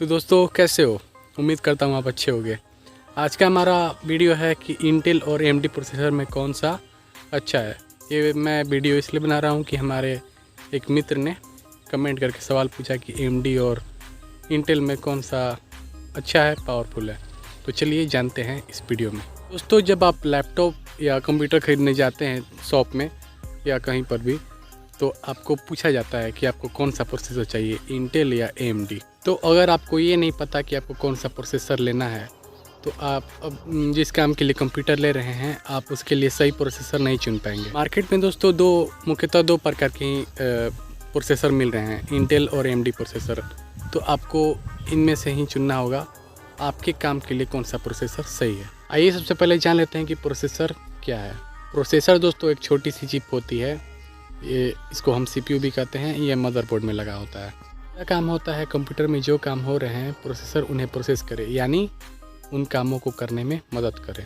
तो दोस्तों कैसे हो? उम्मीद करता हूँ आप अच्छे होंगे। आज का हमारा वीडियो है कि इंटेल और AMD प्रोसेसर में कौन सा अच्छा है। ये मैं वीडियो इसलिए बना रहा हूँ कि हमारे एक मित्र ने कमेंट करके सवाल पूछा कि AMD और इंटेल में कौन सा अच्छा है, पावरफुल है। तो चलिए जानते हैं इस वीडियो में। दोस्तों, जब आप लैपटॉप या कंप्यूटर ख़रीदने जाते हैं शॉप में या कहीं पर भी, तो आपको पूछा जाता है कि आपको कौन सा प्रोसेसर चाहिए, इंटेल या AMD। तो अगर आपको ये नहीं पता कि आपको कौन सा प्रोसेसर लेना है, तो आप अब जिस काम के लिए कंप्यूटर ले रहे हैं, आप उसके लिए सही प्रोसेसर नहीं चुन पाएंगे। मार्केट में दोस्तों मुख्यतः दो प्रकार के प्रोसेसर मिल रहे हैं, इंटेल और AMD प्रोसेसर। तो आपको इनमें से ही चुनना होगा आपके काम के लिए कौन सा प्रोसेसर सही है। आइए सबसे पहले जान लेते हैं कि प्रोसेसर क्या है। प्रोसेसर दोस्तों एक छोटी सी चिप होती है, ये इसको हम CPU भी कहते हैं। ये मदरबोर्ड में लगा होता है। क्या काम होता है, कंप्यूटर में जो काम हो रहे हैं प्रोसेसर उन्हें प्रोसेस करे, यानी उन कामों को करने में मदद करे।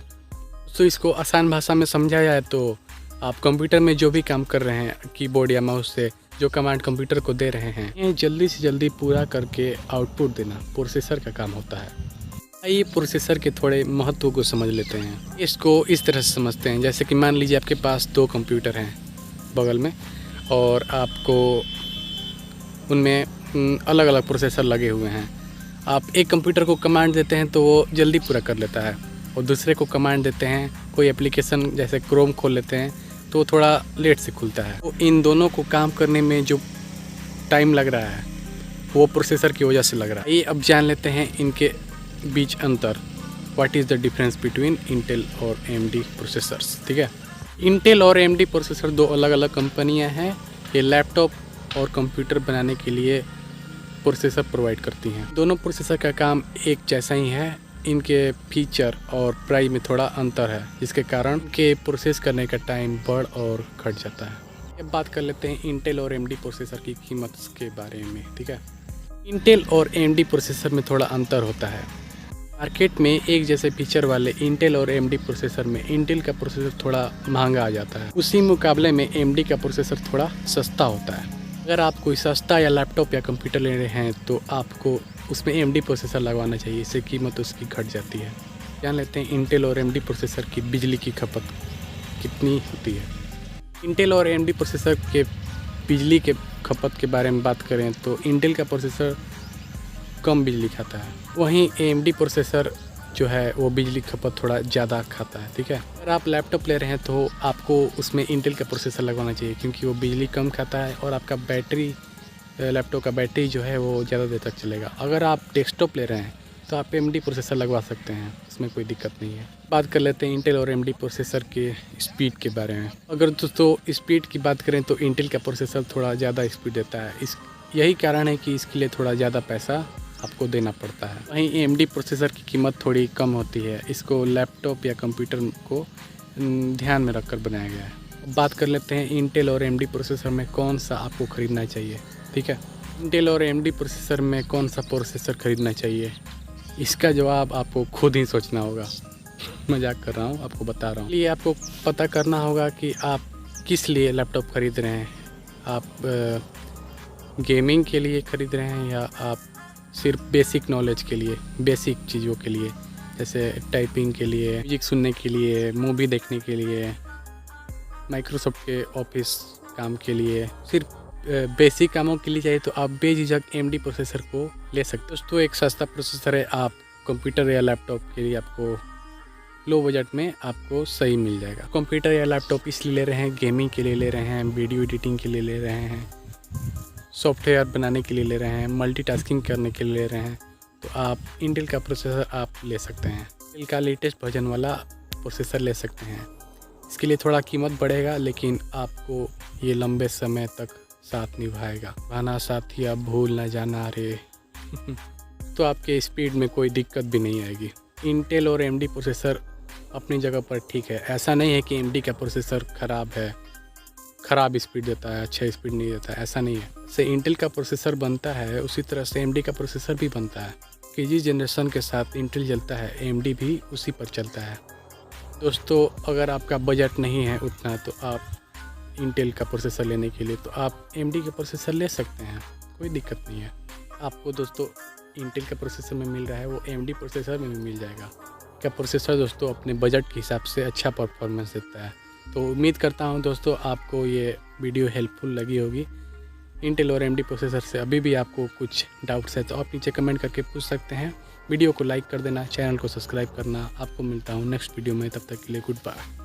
तो इसको आसान भाषा में समझा जाए तो आप कंप्यूटर में जो भी काम कर रहे हैं, कीबोर्ड या माउस से जो कमांड कंप्यूटर को दे रहे हैं, ये जल्दी से जल्दी पूरा करके आउटपुट देना प्रोसेसर का काम होता है। आइए प्रोसेसर के थोड़े महत्व को समझ लेते हैं। इसको इस तरह से समझते हैं, जैसे कि मान लीजिए आपके पास दो कंप्यूटर हैं बगल में, और आपको उनमें अलग अलग प्रोसेसर लगे हुए हैं। आप एक कंप्यूटर को कमांड देते हैं तो वो जल्दी पूरा कर लेता है, और दूसरे को कमांड देते हैं, कोई एप्लीकेशन जैसे क्रोम खोल लेते हैं तो वो थोड़ा लेट से खुलता है। तो इन दोनों को काम करने में जो टाइम लग रहा है वो प्रोसेसर की वजह से लग रहा है। ये अब जान लेते हैं इनके बीच अंतर, what is the difference between Intel और AMD प्रोसेसर्स। ठीक है, इंटेल और AMD प्रोसेसर दो अलग अलग कंपनियां हैं। ये लैपटॉप और कंप्यूटर बनाने के लिए प्रोसेसर प्रोवाइड करती हैं। दोनों प्रोसेसर का काम एक जैसा ही है, इनके फीचर और प्राइस में थोड़ा अंतर है, जिसके कारण के प्रोसेस करने का टाइम बढ़ और घट जाता है। अब बात कर लेते हैं इंटेल और AMD प्रोसेसर की कीमत के बारे में। ठीक है, इंटेल और AMD प्रोसेसर में थोड़ा अंतर होता है। मार्केट में एक जैसे फीचर वाले इंटेल और AMD प्रोसेसर में इंटेल का प्रोसेसर थोड़ा महंगा आ जाता है, उसी मुकाबले में AMD का प्रोसेसर थोड़ा सस्ता होता है। अगर आप कोई सस्ता या लैपटॉप या कंप्यूटर ले रहे हैं तो आपको उसमें AMD प्रोसेसर लगवाना चाहिए, इससे कीमत उसकी घट जाती है। जान लेते हैं इंटेल और AMD प्रोसेसर की बिजली की खपत कितनी होती है। इंटेल और AMD प्रोसेसर के बिजली के खपत के बारे में बात करें तो इंटेल का प्रोसेसर कम बिजली खाता है, वहीं AMD प्रोसेसर जो है वो बिजली खपत थोड़ा ज़्यादा खाता है। ठीक है, अगर आप लैपटॉप ले रहे हैं तो आपको उसमें इंटेल का प्रोसेसर लगवाना चाहिए, क्योंकि वो बिजली कम खाता है और आपका लैपटॉप का बैटरी जो है वो ज़्यादा देर तक चलेगा। अगर आप डेस्कटॉप ले रहे हैं तो आप AMD प्रोसेसर लगवा सकते हैं, इसमें कोई दिक्कत नहीं है। बात कर लेते हैं इंटेल और AMD प्रोसेसर के स्पीड के बारे में। अगर दोस्तों स्पीड की बात करें तो इंटेल का प्रोसेसर थोड़ा ज़्यादा स्पीड देता है। यही कारण है कि इसके लिए थोड़ा ज़्यादा पैसा आपको देना पड़ता है। वहीं AMD प्रोसेसर की कीमत थोड़ी कम होती है, इसको लैपटॉप या कंप्यूटर को ध्यान में रखकर बनाया गया है। बात कर लेते हैं इंटेल और AMD प्रोसेसर में कौन सा आपको ख़रीदना चाहिए। ठीक है, इंटेल और AMD प्रोसेसर में कौन सा प्रोसेसर ख़रीदना चाहिए, इसका जवाब आपको खुद ही सोचना होगा। मजाक कर रहा हूँ, आपको बता रहा हूँ। ये आपको पता करना होगा कि आप किस लिए लैपटॉप ख़रीद रहे हैं। आप गेमिंग के लिए ख़रीद रहे हैं या आप सिर्फ बेसिक नॉलेज के लिए, बेसिक चीज़ों के लिए, जैसे टाइपिंग के लिए, म्यूजिक सुनने के लिए, मूवी देखने के लिए, माइक्रोसॉफ्ट के ऑफिस काम के लिए, सिर्फ बेसिक कामों के लिए चाहिए तो आप बेझिझक AMD प्रोसेसर को ले सकते हो। दोस्तों एक सस्ता प्रोसेसर है, आप कंप्यूटर या लैपटॉप के लिए आपको लो बजट में आपको सही मिल जाएगा। कंप्यूटर या लैपटॉप इसलिए ले रहे हैं, गेमिंग के लिए ले रहे हैं, वीडियो एडिटिंग के लिए ले रहे हैं, सॉफ्टवेयर बनाने के लिए ले रहे हैं, मल्टीटास्किंग करने के लिए ले रहे हैं, तो आप इंटेल का प्रोसेसर आप ले सकते हैं। इंटेल का लेटेस्ट वर्जन वाला प्रोसेसर ले सकते हैं। इसके लिए थोड़ा कीमत बढ़ेगा, लेकिन आपको ये लंबे समय तक साथ निभाएगा। भाना साथिया भूल ना जाना रे तो आपके स्पीड में कोई दिक्कत भी नहीं आएगी। इंटेल और AMD प्रोसेसर अपनी जगह पर ठीक है। ऐसा नहीं है कि AMD का प्रोसेसर ख़राब है, ख़राब स्पीड देता है, अच्छा स्पीड नहीं देता है, ऐसा नहीं है। जैसे इंटेल का प्रोसेसर बनता है उसी तरह से AMD का प्रोसेसर भी बनता है, कि जिस जनरेशन के साथ इंटेल चलता है AMD भी उसी पर चलता है। दोस्तों अगर आपका बजट नहीं है उतना तो आप इंटेल का प्रोसेसर लेने के लिए तो आप AMD का प्रोसेसर ले सकते हैं, कोई दिक्कत नहीं है। आपको दोस्तों इंटेल के प्रोसेसर में मिल रहा है वो AMD प्रोसेसर में भी मिल जाएगा। क्या प्रोसेसर दोस्तों अपने बजट के हिसाब से अच्छा परफॉर्मेंस देता है। तो उम्मीद करता हूँ दोस्तों आपको ये वीडियो हेल्पफुल लगी होगी। इंटेल और AMD प्रोसेसर से अभी भी आपको कुछ डाउट्स है तो आप नीचे कमेंट करके पूछ सकते हैं। वीडियो को लाइक कर देना, चैनल को सब्सक्राइब करना। आपको मिलता हूँ नेक्स्ट वीडियो में, तब तक के लिए गुड बाय।